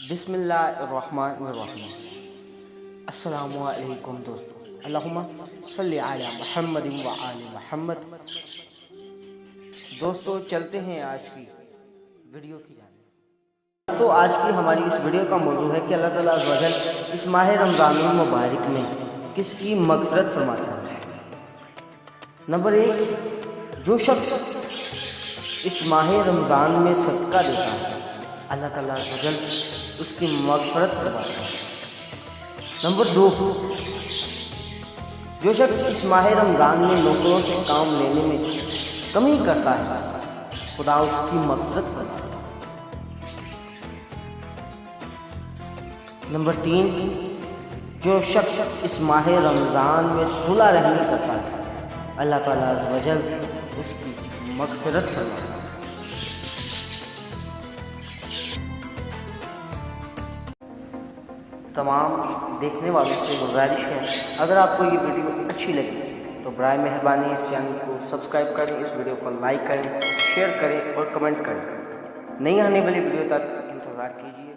बिस्मिल्लाहिर्रहमानिर्रहीम। अस्सलामुअलैकुम दोस्तों, अल्लाहुम्मा सल्ली अला मुहम्मद व आले मुहम्मद। दोस्तों चलते हैं आज की वीडियो की जानिब। तो आज की हमारी इस वीडियो का मौजू है कि अल्लाह ताला अज़्ज़ व जल इस माह रमज़ानुल मुबारक में किसकी मग़फ़िरत फरमाता है। नंबर 1, जो शख्स इस माह रमज़ान में सदका देता है अल्लाह ताला अज़्ज़ व जल उसकी मग़फ़िरत फरमाता है। नंबर 2, जो शख्स इस माह रमज़ान में नौकरों से काम लेने में कमी करता है खुदा उसकी मग़फ़िरत फरमाता है। नंबर 3, जो शख्स इस माह रमज़ान में सुलह रहमी करता है अल्लाह ताला अज़्ज़ व जल उसकी मग़फ़िरत फरमाता है। तमाम देखने वालों से गुजारिश है, अगर आपको ये वीडियो अच्छी लगी तो बराए मेहरबानी इस चैनल को सब्सक्राइब करें, इस वीडियो को लाइक करें, शेयर करें और कमेंट करें। नई आने वाली वीडियो तक इंतज़ार कीजिए।